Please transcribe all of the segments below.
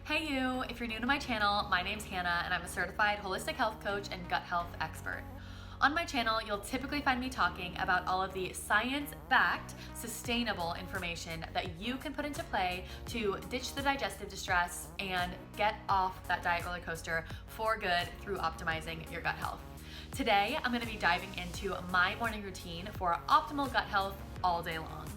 Hey you! If you're new to my channel, my name's Hannah and I'm a certified holistic health coach and gut health expert. On my channel, you'll typically find me talking about all of the science-backed, sustainable information that you can put into play to ditch the digestive distress and get off that diet roller coaster for good through optimizing your gut health. Today, I'm going to be diving into my morning routine for optimal gut health all day long.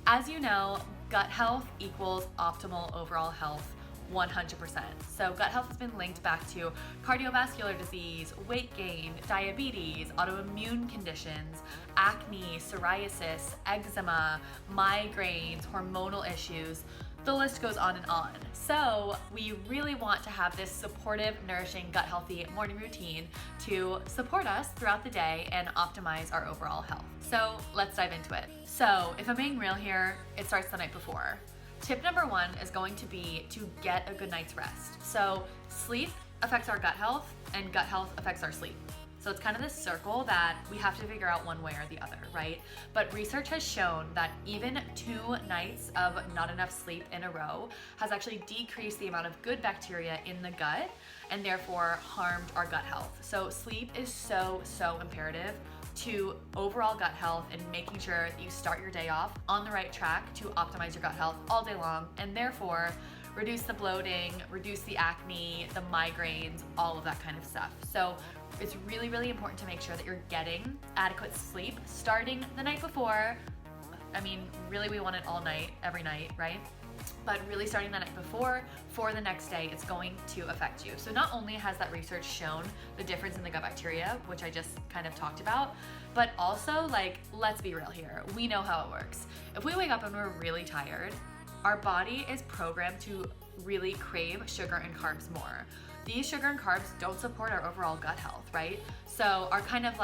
As you know, gut health equals optimal overall health 100%. So gut health has been linked back to cardiovascular disease, weight gain, diabetes, autoimmune conditions, acne, psoriasis, eczema, migraines, hormonal issues. The list goes on and on. So we really want to have this supportive, nourishing, gut healthy morning routine to support us throughout the day and optimize our overall health. So let's dive into it. So if I'm being real here, it starts the night before. Tip number one is going to be to get a good night's rest. So sleep affects our gut health and gut health affects our sleep. So it's kind of this circle that we have to figure out one way or the other, right? But research has shown that even 2 nights of not enough sleep in a row has actually decreased the amount of good bacteria in the gut and therefore harmed our gut health. So sleep is so imperative to overall gut health and making sure that you start your day off on the right track to optimize your gut health all day long and therefore reduce the bloating, reduce the acne, the migraines, all of that kind of stuff. So it's really important to make sure that you're getting adequate sleep starting the night before. I mean, really we want it all night, every night, right? But really starting the night before for the next day, it's going to affect you. So not only has that research shown the difference in the gut bacteria, which I just kind of talked about, but also let's be real here. We know how it works. If we wake up and we're really tired, our body is programmed to really crave sugar and carbs more. These sugar and carbs don't support our overall gut health, right? So our kind of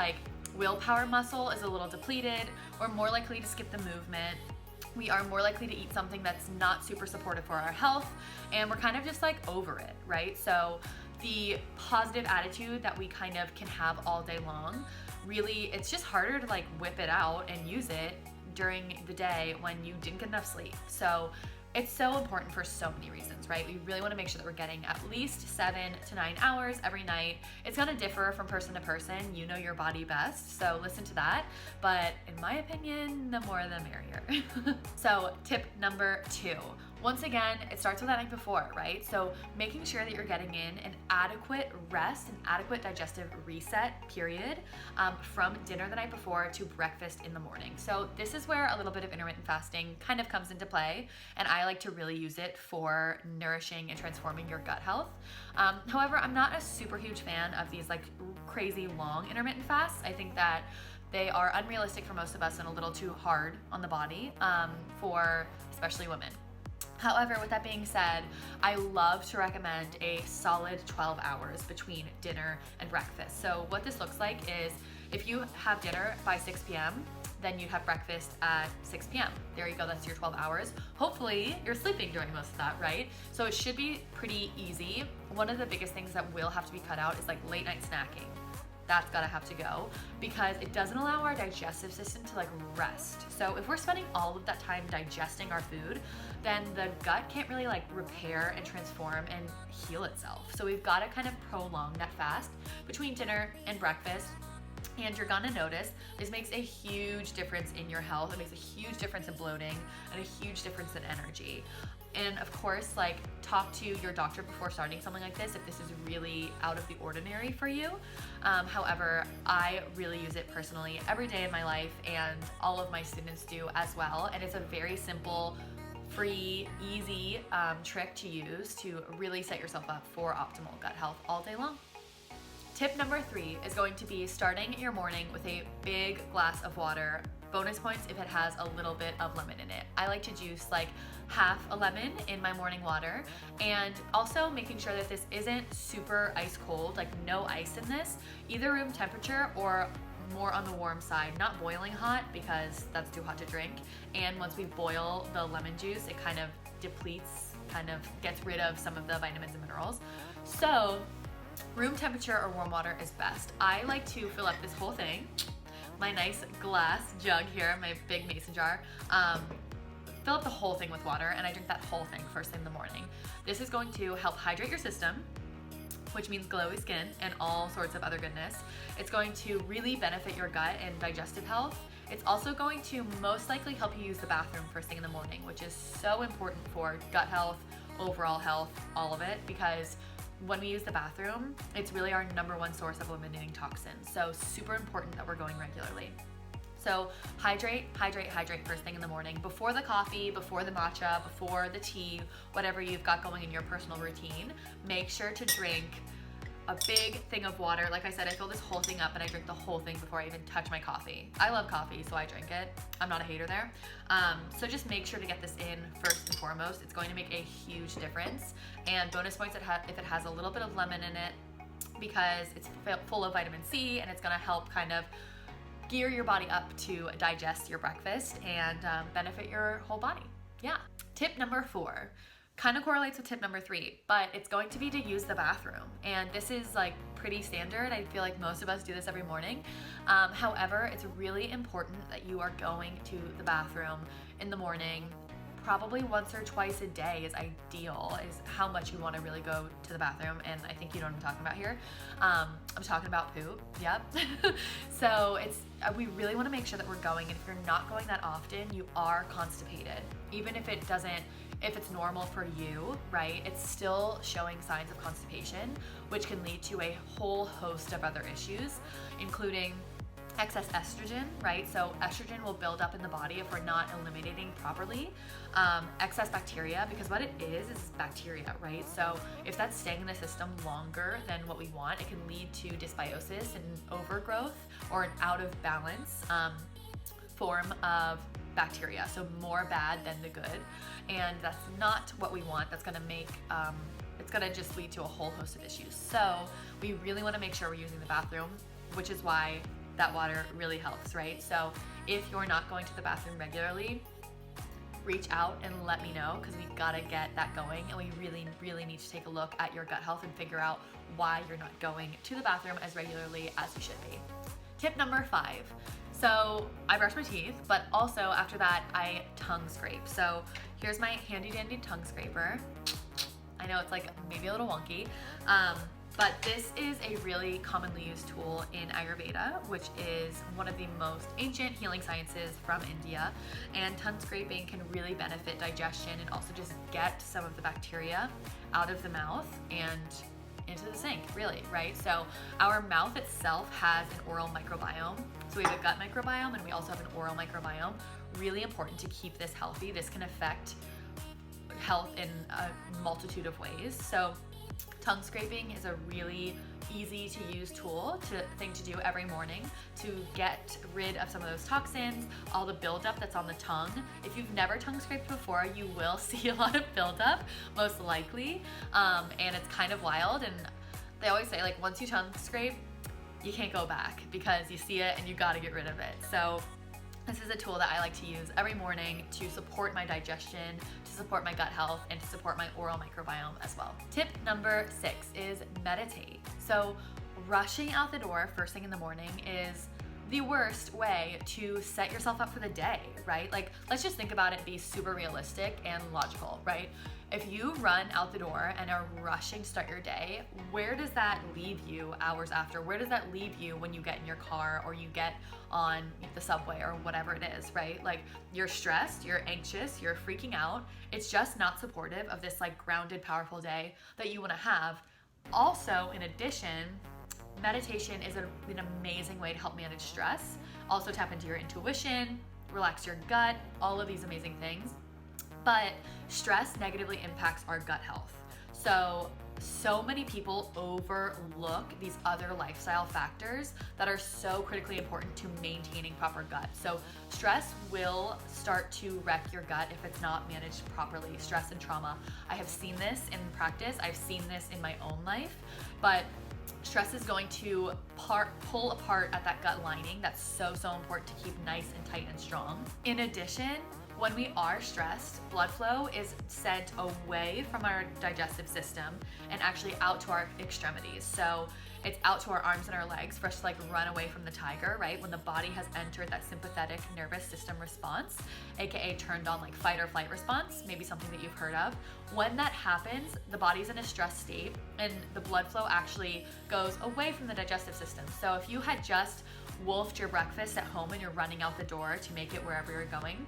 willpower muscle is a little depleted. We're more likely to skip the movement. We are more likely to eat something that's not super supportive for our health, and we're kind of just over it, right? So the positive attitude that we kind of can have all day long, really, it's just harder to whip it out and use it during the day when you didn't get enough sleep. So it's so important for so many reasons, right? We really want to make sure that we're getting at least 7 to 9 hours every night. It's going to differ from person to person. You know your body best, so listen to that. But in my opinion, the more the merrier. So tip number 2. Once again, it starts with that night before, right? So making sure that you're getting in an adequate rest, an adequate digestive reset period from dinner the night before to breakfast in the morning. So this is where a little bit of intermittent fasting kind of comes into play, and I like to really use it for nourishing and transforming your gut health. However, I'm not a super huge fan of these crazy long intermittent fasts. I think that they are unrealistic for most of us and a little too hard on the body for especially women. However, with that being said, I love to recommend a solid 12 hours between dinner and breakfast. So what this looks like is if you have dinner by 6 p.m., then you'd have breakfast at 6 p.m. There you go, that's your 12 hours. Hopefully you're sleeping during most of that, right? So it should be pretty easy. One of the biggest things that will have to be cut out is late night snacking. That's gotta have to go because it doesn't allow our digestive system to rest. So if we're spending all of that time digesting our food, then the gut can't really repair and transform and heal itself. So we've gotta kind of prolong that fast between dinner and breakfast. And you're gonna notice this makes a huge difference in your health. It makes a huge difference in bloating and a huge difference in energy. And of course, talk to your doctor before starting something like this if this is really out of the ordinary for you. However, I really use it personally every day in my life, and all of my students do as well. And it's a very simple, free, easy trick to use to really set yourself up for optimal gut health all day long. Tip number 3 is going to be starting your morning with a big glass of water. Bonus points if it has a little bit of lemon in it. I like to juice half a lemon in my morning water, and also making sure that this isn't super ice cold, no ice in this, either room temperature or more on the warm side, not boiling hot because that's too hot to drink. And once we boil the lemon juice, it kind of depletes, kind of gets rid of some of the vitamins and minerals. So room temperature or warm water is best. I like to fill up this whole thing, my nice glass jug here, my big mason jar, fill up the whole thing with water, and I drink that whole thing first thing in the morning. This is going to help hydrate your system, which means glowy skin and all sorts of other goodness. It's going to really benefit your gut and digestive health. It's also going to most likely help you use the bathroom first thing in the morning, which is so important for gut health, overall health, all of it, because when we use the bathroom, it's really our #1 source of eliminating toxins. So super important that we're going regularly. So hydrate, hydrate, hydrate first thing in the morning, before the coffee, before the matcha, before the tea, whatever you've got going in your personal routine. Make sure to drink a big thing of water. Like I said, I fill this whole thing up and I drink the whole thing before I even touch my coffee. I love coffee, so I drink it. I'm not a hater there. So just make sure to get this in first and foremost. It's going to make a huge difference. And bonus points if it has a little bit of lemon in it, because it's full of vitamin C, and it's gonna help kind of gear your body up to digest your breakfast and benefit your whole body. Yeah. Tip number 4 kind of correlates with tip number 3, but it's going to be to use the bathroom. And this is like pretty standard. I feel like most of us do this every morning. However, it's really important that you are going to the bathroom in the morning. Probably once or twice a day is ideal, is how much you want to really go to the bathroom. And I think you know what I'm talking about here. I'm talking about poop. Yep. So we really want to make sure that we're going. And if you're not going that often, you are constipated. Even if it's normal for you, right? It's still showing signs of constipation, which can lead to a whole host of other issues, including excess estrogen, right? So estrogen will build up in the body if we're not eliminating properly. Excess bacteria, because what it is bacteria, right? So if that's staying in the system longer than what we want, it can lead to dysbiosis and overgrowth, or an out of balance form of bacteria. So more bad than the good. And that's not what we want. That's gonna make, it's gonna just lead to a whole host of issues. So we really wanna make sure we're using the bathroom, which is why that water really helps, right? So if you're not going to the bathroom regularly, reach out and let me know, because we've got to get that going, and we really, really need to take a look at your gut health and figure out why you're not going to the bathroom as regularly as you should be. Tip number 5. So I brush my teeth, but also after that, I tongue scrape. So here's my handy dandy tongue scraper. I know it's like maybe a little wonky, but this is a really commonly used tool in Ayurveda, which is one of the most ancient healing sciences from India. And tongue scraping can really benefit digestion and also just get some of the bacteria out of the mouth and into the sink, really, right? So our mouth itself has an oral microbiome. So we have a gut microbiome and we also have an oral microbiome. Really important to keep this healthy. This can affect health in a multitude of ways. So tongue scraping is a really easy to use thing to do every morning to get rid of some of those toxins, all the buildup that's on the tongue. If you've never tongue scraped before, you will see a lot of buildup, most likely, and it's kind of wild. And they always say, like, once you tongue scrape, you can't go back, because you see it and you got to get rid of it. So this is a tool that I like to use every morning to support my digestion, to support my gut health, and to support my oral microbiome as well. Tip number 6 is meditate. So rushing out the door first thing in the morning is the worst way to set yourself up for the day, right? Like, let's just think about it, be super realistic and logical, right? If you run out the door and are rushing to start your day, where does that leave you hours after? Where does that leave you when you get in your car or you get on the subway or whatever it is, right? Like, you're stressed, you're anxious, you're freaking out. It's just not supportive of this like grounded, powerful day that you want to have. Also, in addition, meditation is an amazing way to help manage stress. Also tap into your intuition, relax your gut, all of these amazing things. But stress negatively impacts our gut health. So many people overlook these other lifestyle factors that are so critically important to maintaining proper gut. So stress will start to wreck your gut if it's not managed properly. Stress and trauma. I have seen this in practice. I've seen this in my own life, but stress is going to pull apart at that gut lining that's so important to keep nice and tight and strong. In addition, When we are stressed, blood flow is sent away from our digestive system and actually out to our extremities. So it's out to our arms and our legs for us to like run away from the tiger, right? When the body has entered that sympathetic nervous system response, aka turned on like fight or flight response, maybe something that you've heard of. When that happens, the body's in a stress state and the blood flow actually goes away from the digestive system. So if you had just wolfed your breakfast at home and you're running out the door to make it wherever you're going,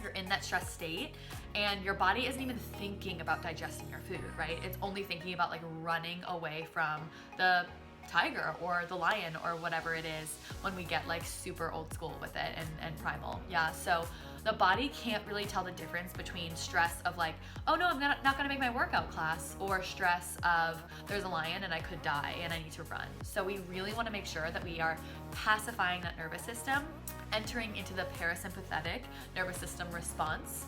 you're in that stress state and your body isn't even thinking about digesting your food, right? It's only thinking about like running away from the tiger or the lion or whatever it is when we get like super old school with it and primal. Yeah, so the body can't really tell the difference between stress of like, oh no, I'm not gonna make my workout class, or stress of there's a lion and I could die and I need to run. So we really wanna make sure that we are pacifying that nervous system, entering into the parasympathetic nervous system response,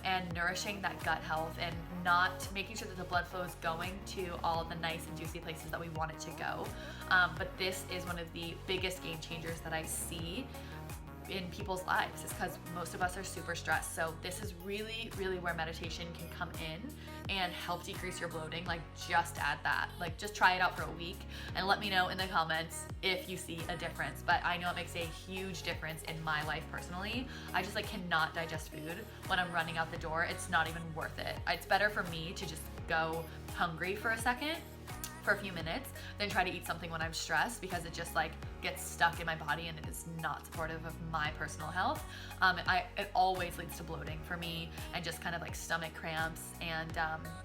and nourishing that gut health and not making sure that the blood flow is going to all the nice and juicy places that we want it to go. But this is one of the biggest game changers that I see in people's lives, is because most of us are super stressed. So this is really, really where meditation can come in and help decrease your bloating. Like just add that, like just try it out for a week and let me know in the comments if you see a difference. But I know it makes a huge difference in my life personally. I just like cannot digest food when I'm running out the door. It's not even worth it. It's better for me to just go hungry for a second, for a few minutes, than try to eat something when I'm stressed, because it just like gets stuck in my body and it is not supportive of my personal health. It always leads to bloating for me and just kind of like stomach cramps, and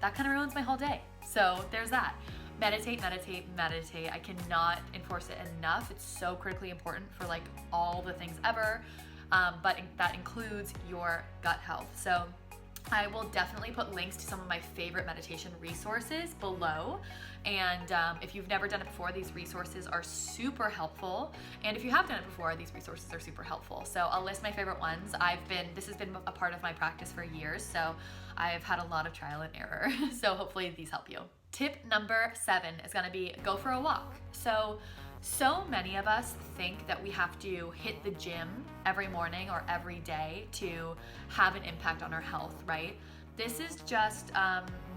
that kind of ruins my whole day. So there's that. Meditate, meditate, meditate. I cannot enforce it enough. It's so critically important for like all the things ever, but that includes your gut health. So I will definitely put links to some of my favorite meditation resources below. And if you've never done it before, these resources are super helpful. And if you have done it before, these resources are super helpful. So I'll list my favorite ones. This has been a part of my practice for years, so I've had a lot of trial and error. So hopefully these help you. Tip number 7 is gonna be go for a walk. So many of us think that we have to hit the gym every morning or every day to have an impact on our health, right? This is just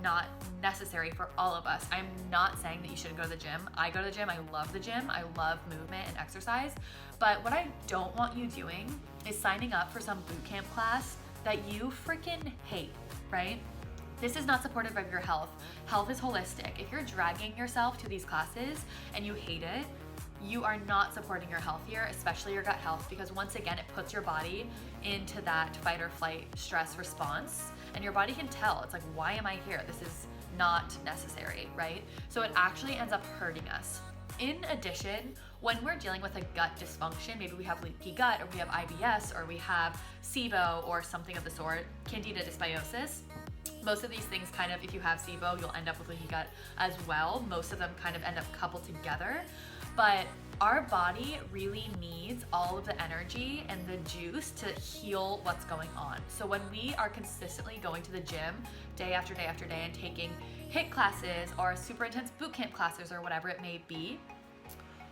not necessary for all of us. I'm not saying that you shouldn't go to the gym. I go to the gym, I love the gym, I love movement and exercise, but what I don't want you doing is signing up for some boot camp class that you freaking hate, right? This is not supportive of your health. Health is holistic. If you're dragging yourself to these classes and you hate it, you are not supporting your health here, especially your gut health, because once again, it puts your body into that fight or flight stress response, and your body can tell. It's like, why am I here? This is not necessary, right? So it actually ends up hurting us. In addition, when we're dealing with a gut dysfunction, maybe we have leaky gut, or we have IBS, or we have SIBO or something of the sort, Candida dysbiosis. Most of these things kind of, if you have SIBO, you'll end up with leaky gut as well. Most of them kind of end up coupled together. But our body really needs all of the energy and the juice to heal what's going on. So when we are consistently going to the gym day after day after day and taking HIIT classes or super intense boot camp classes or whatever it may be,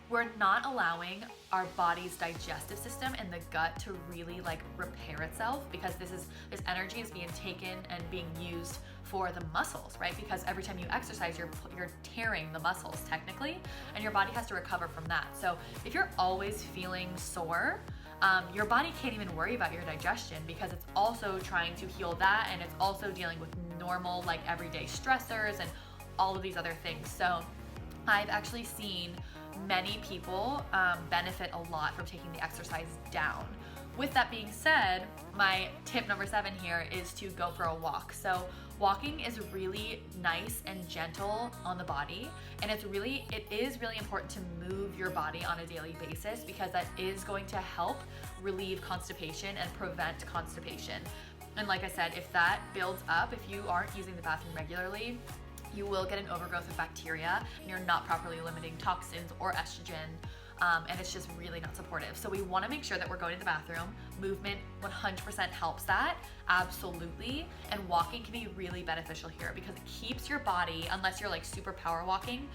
we're not allowing our body's digestive system and the gut to really like repair itself, because this energy is being taken and being used for the muscles, right? Because every time you exercise, you're tearing the muscles technically, and your body has to recover from that. So if you're always feeling sore, your body can't even worry about your digestion, because it's also trying to heal that, and it's also dealing with normal like everyday stressors and all of these other things. So I've actually seen many people benefit a lot from taking the exercise down. With that being said, my tip number 7 here is to go for a walk. So walking is really nice and gentle on the body, and it is really important to move your body on a daily basis, because that is going to help relieve constipation and prevent constipation. And like I said, if that builds up, if you aren't using the bathroom regularly, you will get an overgrowth of bacteria, and you're not properly limiting toxins or estrogen and it's just really not supportive. So we want to make sure that we're going to the bathroom. Movement 100% helps that, absolutely, and walking can be really beneficial here because it keeps your body, unless you're like super power walking,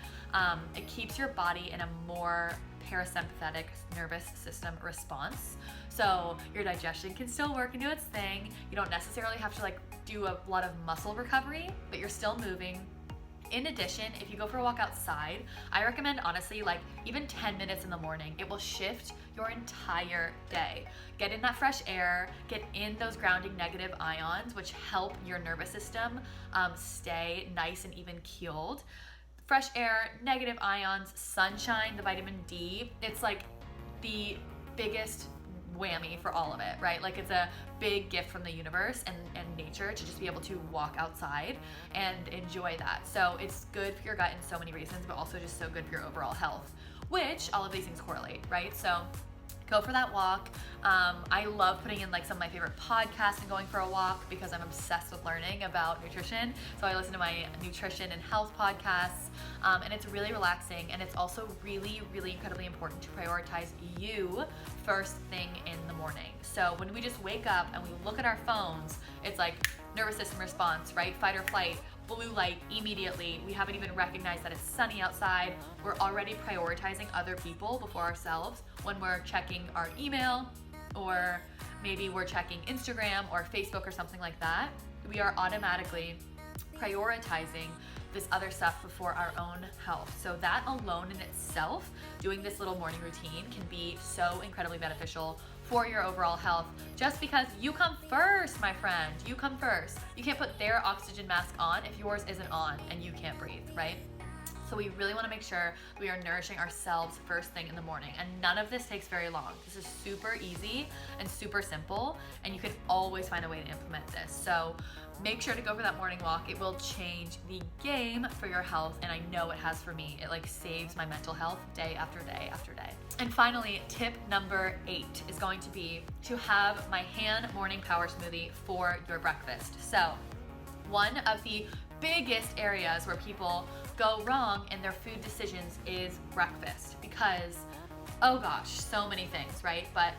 it keeps your body in a more parasympathetic nervous system response. So your digestion can still work and do its thing. You don't necessarily have to like do a lot of muscle recovery, but you're still moving. In addition, if you go for a walk outside, I recommend honestly like even 10 minutes in the morning. It will shift your entire day. Get in that fresh air, get in those grounding negative ions, which help your nervous system stay nice and even keeled. Fresh air, negative ions, sunshine, the vitamin D, it's like the biggest whammy for all of it, right? Like it's a big gift from the universe and nature to just be able to walk outside and enjoy that. So it's good for your gut in so many reasons, but also just so good for your overall health, which all of these things correlate, right? So go for that walk. I love putting in like some of my favorite podcasts and going for a walk because I'm obsessed with learning about nutrition. So I listen to my nutrition and health podcasts, and it's really relaxing. And it's also really, really incredibly important to prioritize you first thing in the morning. So when we just wake up and we look at our phones, it's like nervous system response, right? Fight or flight. Blue light immediately. We haven't even recognized that it's sunny outside. We're already prioritizing other people before ourselves when we're checking our email, or maybe we're checking Instagram or Facebook or something like that. We are automatically prioritizing this other stuff before our own health. So that alone in itself, doing this little morning routine can be so incredibly beneficial for your overall health, just because you come first, my friend. You come first. You can't put their oxygen mask on if yours isn't on and you can't breathe, right? So we really want to make sure we are nourishing ourselves first thing in the morning. And none of this takes very long. This is super easy and super simple, and you can always find a way to implement this. So make sure to go for that morning walk. It will change the game for your health, and I know it has for me. It like saves my mental health day after day after day. And finally, tip number 8 is going to be to have my hand morning power smoothie for your breakfast. So one of the biggest areas where people go wrong in their food decisions is breakfast, because oh gosh, so many things, right? But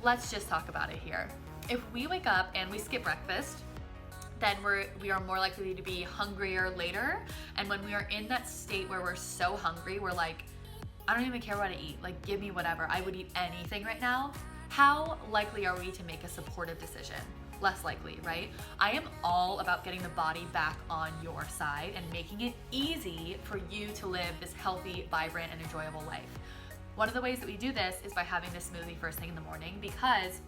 let's just talk about it here. If we wake up and we skip breakfast, then we are more likely to be hungrier later. And when we are in that state where we're so hungry, we're like, I don't even care what I eat. Like, give me whatever. I would eat anything right now. How likely are we to make a supportive decision? Less likely, right? I am all about getting the body back on your side and making it easy for you to live this healthy, vibrant, and enjoyable life. One of the ways that we do this is by having this smoothie first thing in the morning, because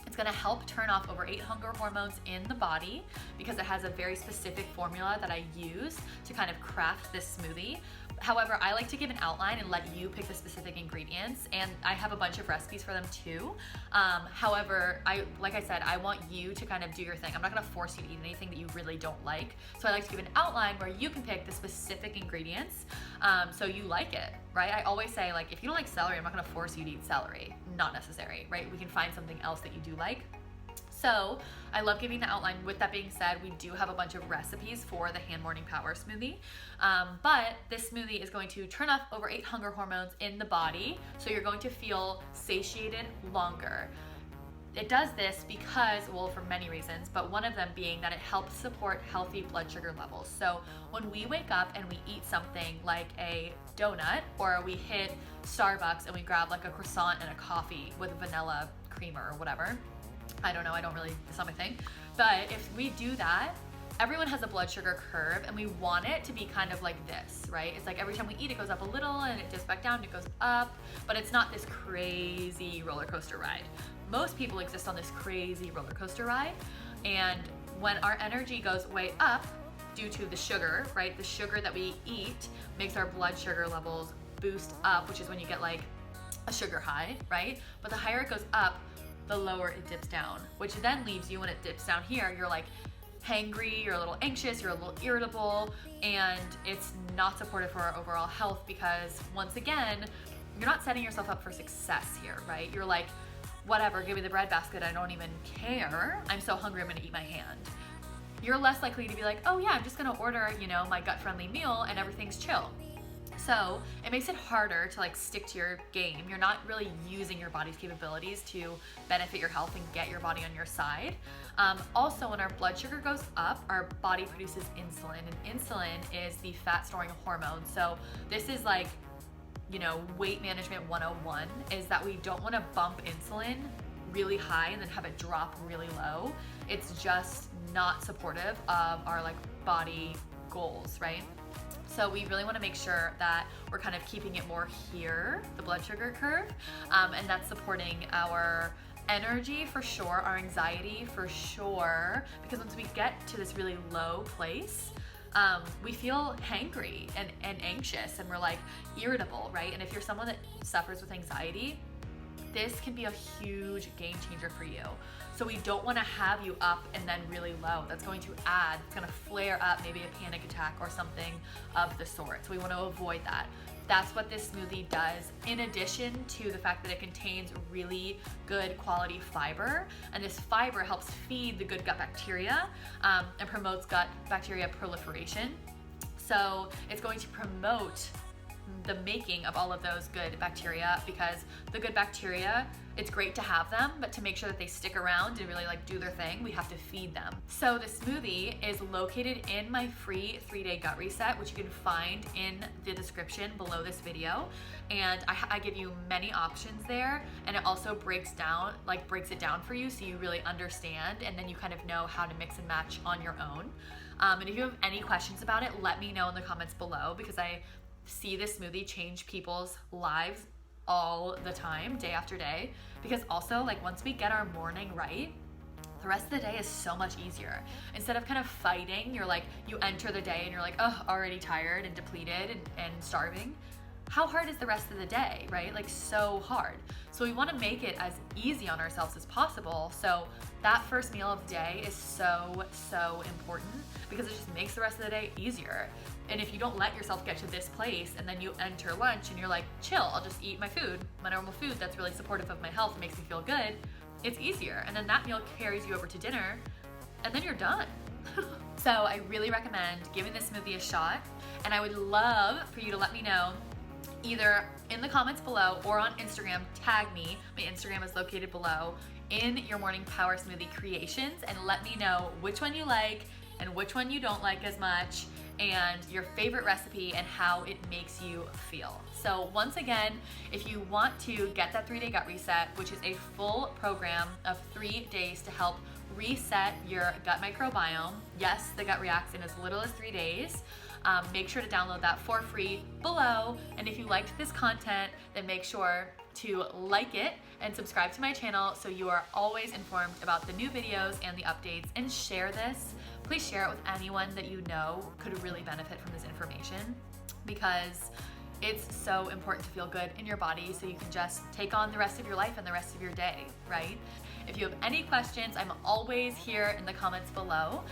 it's gonna help turn off over 8 hunger hormones in the body, because it has a very specific formula that I use to kind of craft this smoothie. However, I like to give an outline and let you pick the specific ingredients, and I have a bunch of recipes for them too. However, like I said, I want you to kind of do your thing. I'm not gonna force you to eat anything that you really don't like. So I like to give an outline where you can pick the specific ingredients so you like it, right? I always say, like, if you don't like celery, I'm not gonna force you to eat celery. Not necessary, right? We can find something else that you do like. So I love giving the outline. With that being said, we do have a bunch of recipes for the hand morning power smoothie. But this smoothie is going to turn off over 8 hunger hormones in the body. So you're going to feel satiated longer. It does this because, well, for many reasons, but one of them being that it helps support healthy blood sugar levels. So when we wake up and we eat something like a donut, or we hit Starbucks and we grab like a croissant and a coffee with vanilla creamer or whatever, I don't know, it's not my thing. But if we do that, everyone has a blood sugar curve, and we want it to be kind of like this, right? It's like every time we eat, it goes up a little and it dips back down, it goes up, but it's not this crazy roller coaster ride. Most people exist on this crazy roller coaster ride, and when our energy goes way up due to the sugar, right? The sugar that we eat makes our blood sugar levels boost up, which is when you get like a sugar high, right? But the higher it goes up, the lower it dips down, which then leaves you, when it dips down here, you're like hangry, you're a little anxious, you're a little irritable, and it's not supportive for our overall health, because once again, you're not setting yourself up for success here, right? You're like, whatever, give me the breadbasket, I don't even care. I'm so hungry, I'm gonna eat my hand. You're less likely to be like, oh yeah, I'm just gonna order, my gut-friendly meal and everything's chill. So it makes it harder to like stick to your game. You're not really using your body's capabilities to benefit your health and get your body on your side. Also, when our blood sugar goes up, our body produces insulin, and insulin is the fat storing hormone. So this is like, you know, weight management 101 is that we don't want to bump insulin really high and then have it drop really low. It's just not supportive of our like body goals, right? So we really want to make sure that we're kind of keeping it more here, the blood sugar curve, and that's supporting our energy for sure, our anxiety for sure, because once we get to this really low place, we feel hangry and anxious, and we're like irritable, right? And if you're someone that suffers with anxiety, this can be a huge game changer for you. So we don't want to have you up and then really low. That's going to add, it's going to flare up maybe a panic attack or something of the sort. So we want to avoid that. That's what this smoothie does, in addition to the fact that it contains really good quality fiber. And this fiber helps feed the good gut bacteria and promotes gut bacteria proliferation. So it's going to promote the making of all of those good bacteria, because the good bacteria, it's great to have them, but to make sure that they stick around and really like do their thing, we have to feed them. So the smoothie is located in my free 3-day gut reset, which you can find in the description below this video. And I give you many options there, and it also breaks it down for you so you really understand, and then you kind of know how to mix and match on your own. And if you have any questions about it, let me know in the comments below, because I see this smoothie change people's lives all the time, day after day. Because also, like, once we get our morning right, the rest of the day is so much easier. Instead of kind of fighting, you enter the day and you're like, oh, already tired and depleted and starving. How hard is the rest of the day, right? Like, so hard. So we want to make it as easy on ourselves as possible. So that first meal of the day is so important, because it just makes the rest of the day easier. And if you don't let yourself get to this place and then you enter lunch and you're like, chill, I'll just eat my food, my normal food that's really supportive of my health and makes me feel good, it's easier. And then that meal carries you over to dinner, and then you're done. So I really recommend giving this smoothie a shot. And I would love for you to let me know, either in the comments below or on Instagram, tag me. My Instagram is located below, in your morning power smoothie creations, and let me know which one you like and which one you don't like as much, and your favorite recipe and how it makes you feel. So once again, if you want to get that 3-day gut reset, which is a full program of 3 days to help reset your gut microbiome, yes, the gut reacts in as little as 3 days. Make sure to download that for free below. And if you liked this content, then make sure to like it and subscribe to my channel so you are always informed about the new videos and the updates, and share this. Please share it with anyone that you know could really benefit from this information, because it's so important to feel good in your body so you can just take on the rest of your life and the rest of your day, right? If you have any questions, I'm always here in the comments below,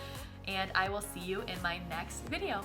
and I will see you in my next video.